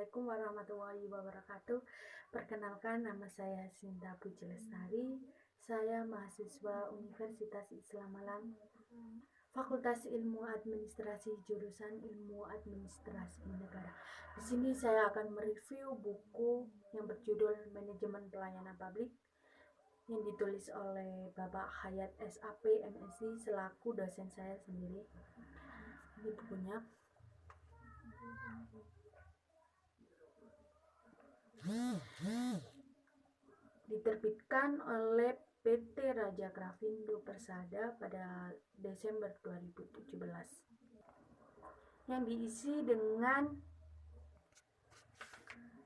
Assalamualaikum warahmatullahi wabarakatuh. Perkenalkan, nama saya Sinta Puji Lestari. Saya mahasiswa Universitas Islam Malang, Fakultas Ilmu Administrasi, jurusan Ilmu Administrasi Negara. Di sini saya akan mereview buku yang berjudul Manajemen Pelayanan Publik yang ditulis oleh Bapak Hayat SAP MSI selaku dosen saya sendiri. Ini bukunya. Diterbitkan oleh PT Raja Grafindo Persada pada Desember 2017, yang diisi dengan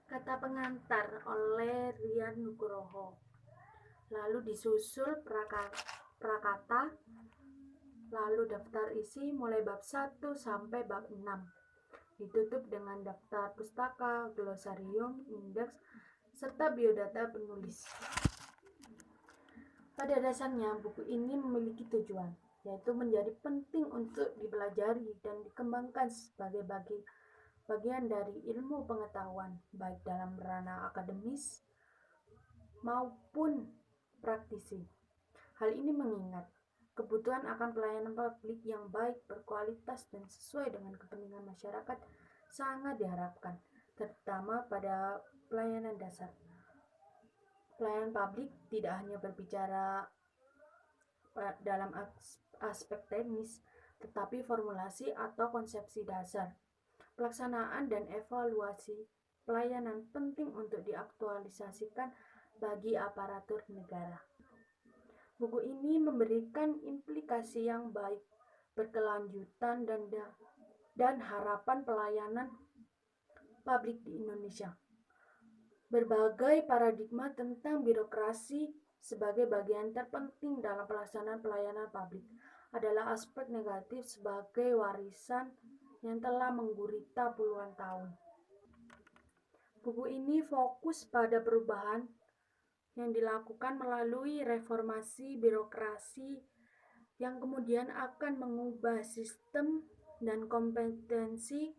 kata pengantar oleh Rian Nugroho, lalu disusul prakata, lalu daftar isi mulai bab 1 sampai bab 6, ditutup dengan daftar pustaka, glosarium, indeks, serta biodata penulis. Pada dasarnya, buku ini memiliki tujuan, yaitu menjadi penting untuk dipelajari dan dikembangkan sebagai bagian dari ilmu pengetahuan, baik dalam ranah akademis maupun praktisi. Hal ini mengingat kebutuhan akan pelayanan publik yang baik, berkualitas, dan sesuai dengan kepentingan masyarakat sangat diharapkan, terutama pada pelayanan dasar. Pelayanan publik tidak hanya berbicara dalam aspek teknis, tetapi formulasi atau konsepsi dasar, pelaksanaan dan evaluasi pelayanan penting untuk diaktualisasikan bagi aparatur negara. Buku ini memberikan implikasi yang baik, berkelanjutan, dan harapan pelayanan publik di Indonesia. Berbagai paradigma tentang birokrasi sebagai bagian terpenting dalam pelaksanaan pelayanan publik adalah aspek negatif sebagai warisan yang telah menggurita puluhan tahun. Buku ini fokus pada perubahan yang dilakukan melalui reformasi birokrasi yang kemudian akan mengubah sistem dan kompetensi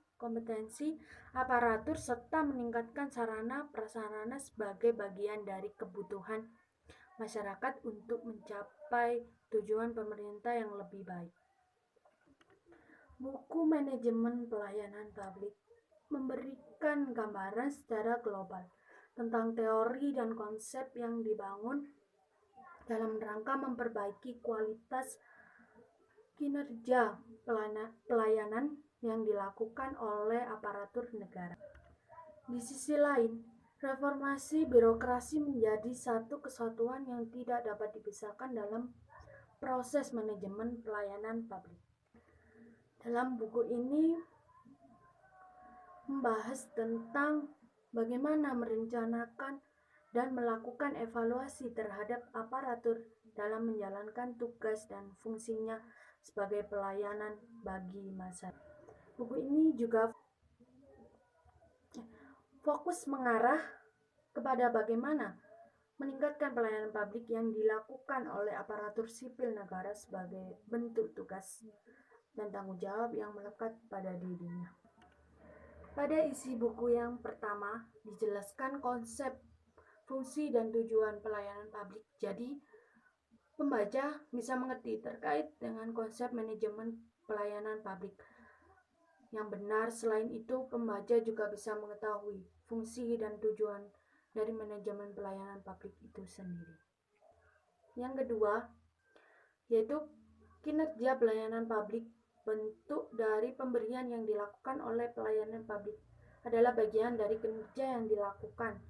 aparatur serta meningkatkan sarana prasarana sebagai bagian dari kebutuhan masyarakat untuk mencapai tujuan pemerintah yang lebih baik. Buku Manajemen Pelayanan Publik memberikan gambaran secara global tentang teori dan konsep yang dibangun dalam rangka memperbaiki kualitas kinerja pelayanan yang dilakukan oleh aparatur negara. Di sisi lain, reformasi birokrasi menjadi satu kesatuan yang tidak dapat dipisahkan dalam proses manajemen pelayanan publik. Dalam buku ini membahas tentang bagaimana merencanakan dan melakukan evaluasi terhadap aparatur dalam menjalankan tugas dan fungsinya sebagai pelayanan bagi masyarakat. Buku ini juga fokus mengarah kepada bagaimana meningkatkan pelayanan publik yang dilakukan oleh aparatur sipil negara sebagai bentuk tugas dan tanggung jawab yang melekat pada dirinya. Pada isi buku yang pertama dijelaskan konsep, fungsi, dan tujuan pelayanan publik. Jadi, pembaca bisa mengerti terkait dengan konsep manajemen pelayanan publik yang benar. Selain itu, pembaca juga bisa mengetahui fungsi dan tujuan dari manajemen pelayanan publik itu sendiri. Yang kedua, yaitu kinerja pelayanan publik. Bentuk dari pemberian yang dilakukan oleh pelayanan publik adalah bagian dari kinerja yang dilakukan.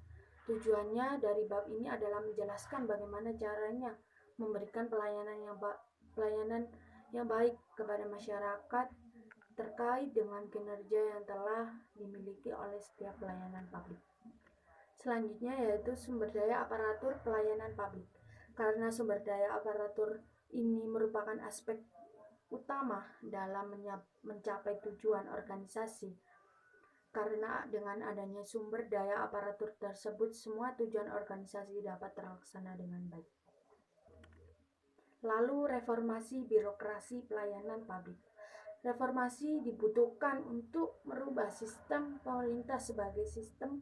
Tujuannya dari bab ini adalah menjelaskan bagaimana caranya memberikan pelayanan yang baik kepada masyarakat terkait dengan kinerja yang telah dimiliki oleh setiap pelayanan publik. Selanjutnya yaitu sumber daya aparatur pelayanan publik. Karena sumber daya aparatur ini merupakan aspek utama dalam mencapai tujuan organisasi. Karena dengan adanya sumber daya aparatur tersebut, semua tujuan organisasi dapat terlaksana dengan baik. Lalu reformasi birokrasi pelayanan publik. Reformasi dibutuhkan untuk merubah sistem pemerintah sebagai sistem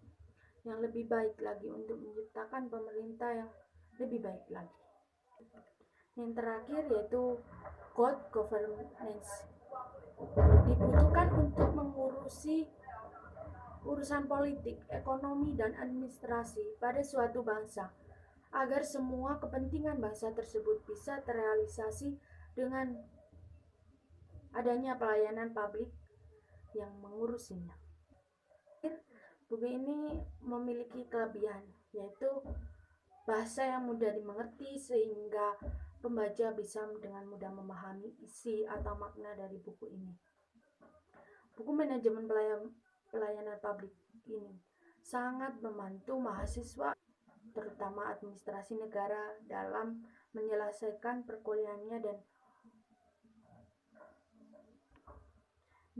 yang lebih baik lagi untuk menciptakan pemerintah yang lebih baik lagi. Yang terakhir yaitu good governance. Dibutuhkan untuk mengurusi urusan politik, ekonomi, dan administrasi pada suatu bangsa agar semua kepentingan bangsa tersebut bisa terrealisasi dengan adanya pelayanan publik yang mengurusinya. Buku ini memiliki kelebihan, yaitu bahasa yang mudah dimengerti sehingga pembaca bisa dengan mudah memahami isi atau makna dari buku ini. Buku manajemen pelayanan publik ini sangat membantu mahasiswa, terutama administrasi negara, dalam menyelesaikan perkuliahannya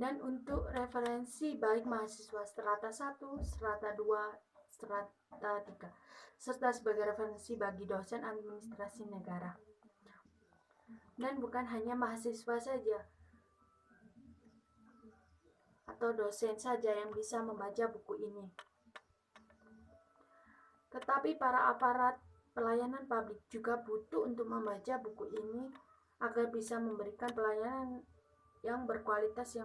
dan untuk referensi baik mahasiswa strata 1, strata 2, strata 3, serta sebagai referensi bagi dosen administrasi negara. Dan bukan hanya mahasiswa saja atau dosen saja yang bisa membaca buku ini, tetapi para aparat pelayanan publik juga butuh untuk membaca buku ini agar bisa memberikan pelayanan yang berkualitas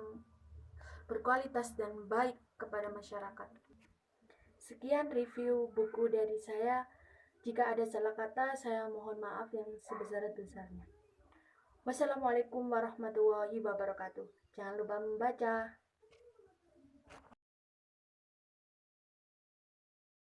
dan baik kepada masyarakat. Sekian review buku dari saya. Jika ada salah kata, saya mohon maaf yang sebesar-besarnya. Wassalamualaikum warahmatullahi wabarakatuh. Jangan lupa membaca.